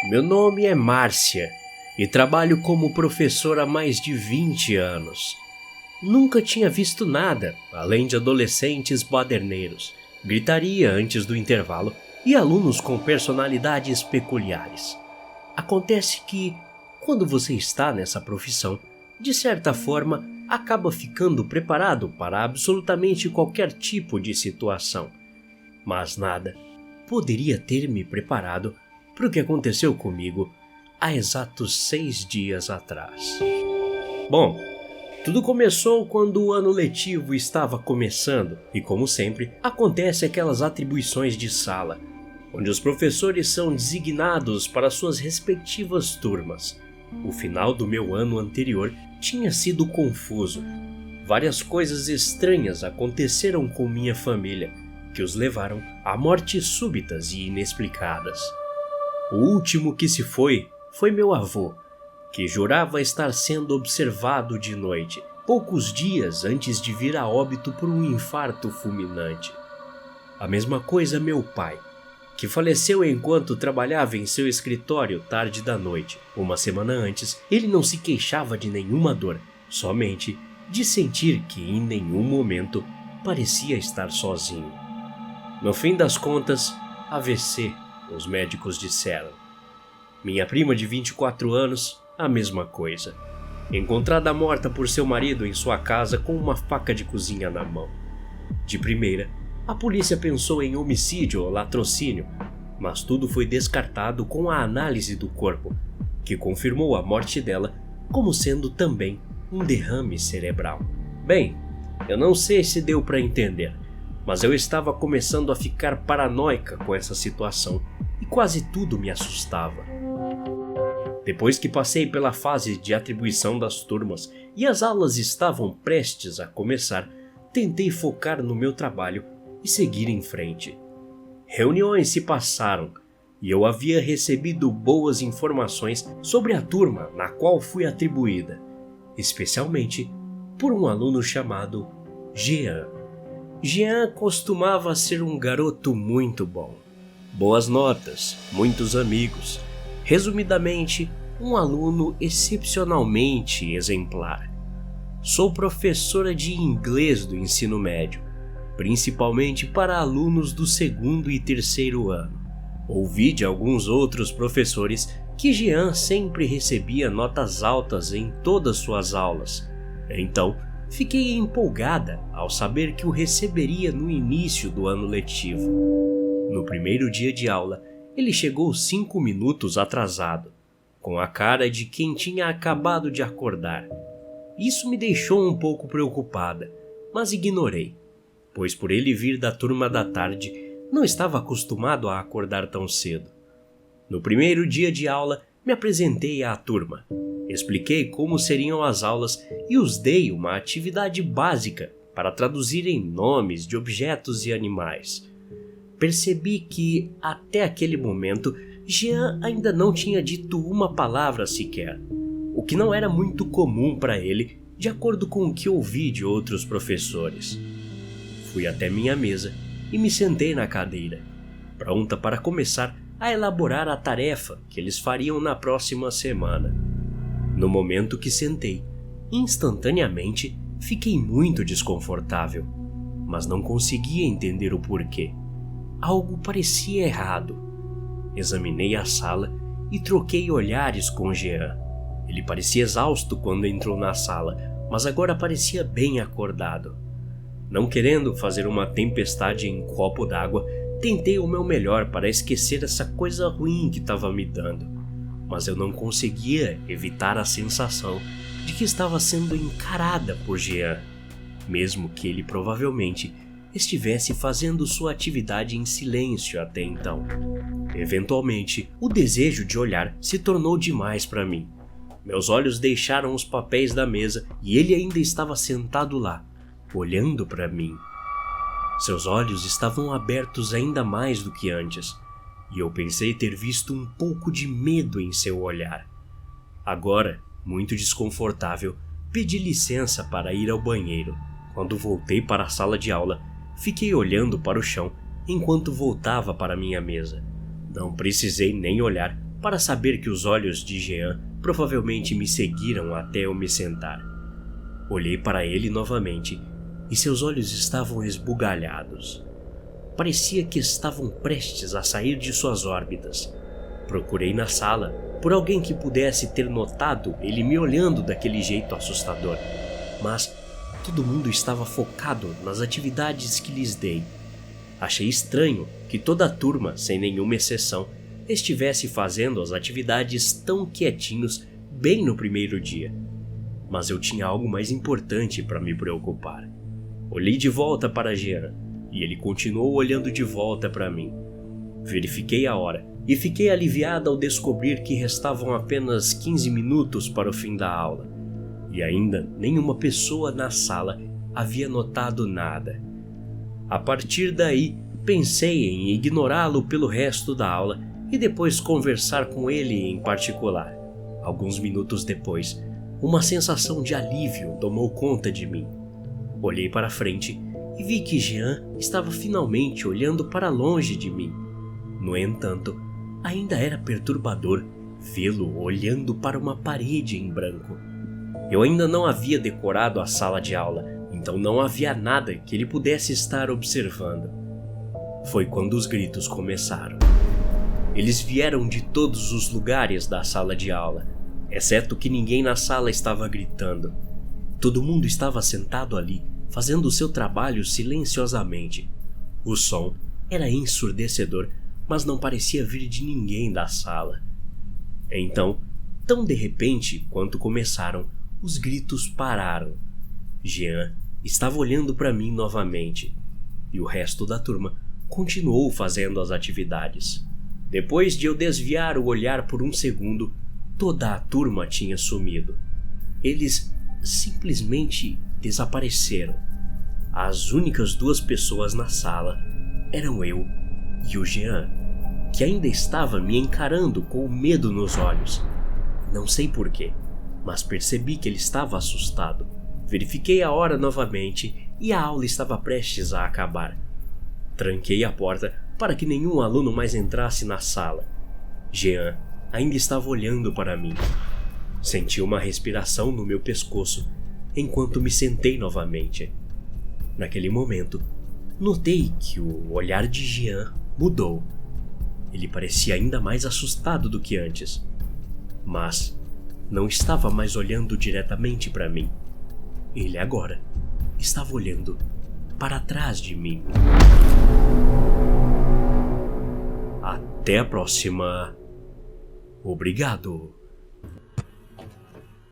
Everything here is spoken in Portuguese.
Meu nome é Márcia e trabalho como professora há mais de 20 anos. Nunca tinha visto nada além de adolescentes baderneiros, gritaria antes do intervalo e alunos com personalidades peculiares. Acontece que, quando você está nessa profissão, de certa forma, acaba ficando preparado para absolutamente qualquer tipo de situação. Mas nada poderia ter me preparado para o que aconteceu comigo há exatos 6 dias atrás. Bom, tudo começou quando o ano letivo estava começando e, como sempre, acontece aquelas atribuições de sala, onde os professores são designados para suas respectivas turmas. O final do meu ano anterior tinha sido confuso. Várias coisas estranhas aconteceram com minha família, que os levaram a mortes súbitas e inexplicadas. O último que se foi meu avô, que jurava estar sendo observado de noite, poucos dias antes de vir a óbito por um infarto fulminante. A mesma coisa meu pai, que faleceu enquanto trabalhava em seu escritório tarde da noite. Uma semana antes, ele não se queixava de nenhuma dor, somente de sentir que em nenhum momento parecia estar sozinho. No fim das contas, AVC, os médicos disseram. Minha prima de 24 anos, a mesma coisa. Encontrada morta por seu marido em sua casa com uma faca de cozinha na mão. De primeira, a polícia pensou em homicídio ou latrocínio, mas tudo foi descartado com a análise do corpo, que confirmou a morte dela como sendo também um derrame cerebral. Bem, eu não sei se deu para entender, mas eu estava começando a ficar paranoica com essa situação e quase tudo me assustava. Depois que passei pela fase de atribuição das turmas e as aulas estavam prestes a começar, tentei focar no meu trabalho e seguir em frente. Reuniões se passaram e eu havia recebido boas informações sobre a turma na qual fui atribuída, especialmente por um aluno chamado Jean. Jean costumava ser um garoto muito bom. Boas notas, muitos amigos. Resumidamente, um aluno excepcionalmente exemplar. Sou professora de inglês do ensino médio, principalmente para alunos do 2º e 3º ano. Ouvi de alguns outros professores que Jean sempre recebia notas altas em todas suas aulas. Então, fiquei empolgada ao saber que o receberia no início do ano letivo. No primeiro dia de aula, ele chegou 5 minutos atrasado, com a cara de quem tinha acabado de acordar. Isso me deixou um pouco preocupada, mas ignorei, pois por ele vir da turma da tarde, não estava acostumado a acordar tão cedo. No primeiro dia de aula, me apresentei à turma, expliquei como seriam as aulas e os dei uma atividade básica para traduzirem nomes de objetos e animais. Percebi que, até aquele momento, Jean ainda não tinha dito uma palavra sequer, o que não era muito comum para ele, de acordo com o que ouvi de outros professores. Fui até minha mesa e me sentei na cadeira, pronta para começar a elaborar a tarefa que eles fariam na próxima semana. No momento que sentei, instantaneamente fiquei muito desconfortável, mas não conseguia entender o porquê. Algo parecia errado. Examinei a sala e troquei olhares com Jean. Ele parecia exausto quando entrou na sala, mas agora parecia bem acordado. Não querendo fazer uma tempestade em um copo d'água, tentei o meu melhor para esquecer essa coisa ruim que estava me dando, mas eu não conseguia evitar a sensação de que estava sendo encarada por Jean, mesmo que ele provavelmente estivesse fazendo sua atividade em silêncio até então. Eventualmente, o desejo de olhar se tornou demais para mim. Meus olhos deixaram os papéis da mesa e ele ainda estava sentado lá, olhando para mim. Seus olhos estavam abertos ainda mais do que antes, e eu pensei ter visto um pouco de medo em seu olhar. Agora, muito desconfortável, pedi licença para ir ao banheiro. Quando voltei para a sala de aula, fiquei olhando para o chão enquanto voltava para minha mesa. Não precisei nem olhar para saber que os olhos de Jean provavelmente me seguiram até eu me sentar. Olhei para ele novamente e seus olhos estavam esbugalhados. Parecia que estavam prestes a sair de suas órbitas. Procurei na sala por alguém que pudesse ter notado ele me olhando daquele jeito assustador, mas todo mundo estava focado nas atividades que lhes dei. Achei estranho que toda a turma, sem nenhuma exceção, estivesse fazendo as atividades tão quietinhos bem no primeiro dia. Mas eu tinha algo mais importante para me preocupar. Olhei de volta para Jean e ele continuou olhando de volta para mim. Verifiquei a hora e fiquei aliviado ao descobrir que restavam apenas 15 minutos para o fim da aula. E ainda nenhuma pessoa na sala havia notado nada. A partir daí, pensei em ignorá-lo pelo resto da aula e depois conversar com ele em particular. Alguns minutos depois, uma sensação de alívio tomou conta de mim. Olhei para frente e vi que Jean estava finalmente olhando para longe de mim. No entanto, ainda era perturbador vê-lo olhando para uma parede em branco. Eu ainda não havia decorado a sala de aula, então não havia nada que ele pudesse estar observando. Foi quando os gritos começaram. Eles vieram de todos os lugares da sala de aula, exceto que ninguém na sala estava gritando. Todo mundo estava sentado ali, fazendo o seu trabalho silenciosamente. O som era ensurdecedor, mas não parecia vir de ninguém da sala. Então, tão de repente quanto começaram, os gritos pararam. Jean estava olhando para mim novamente, e o resto da turma continuou fazendo as atividades. Depois de eu desviar o olhar por um segundo, toda a turma tinha sumido. Eles simplesmente desapareceram. As únicas duas pessoas na sala eram eu e o Jean, que ainda estava me encarando com medo nos olhos. Não sei porquê, mas percebi que ele estava assustado. Verifiquei a hora novamente e a aula estava prestes a acabar. Tranquei a porta para que nenhum aluno mais entrasse na sala. Jean ainda estava olhando para mim. Senti uma respiração no meu pescoço enquanto me sentei novamente. Naquele momento, notei que o olhar de Jean mudou. Ele parecia ainda mais assustado do que antes, mas não estava mais olhando diretamente para mim. Ele agora estava olhando para trás de mim. Até a próxima. Obrigado.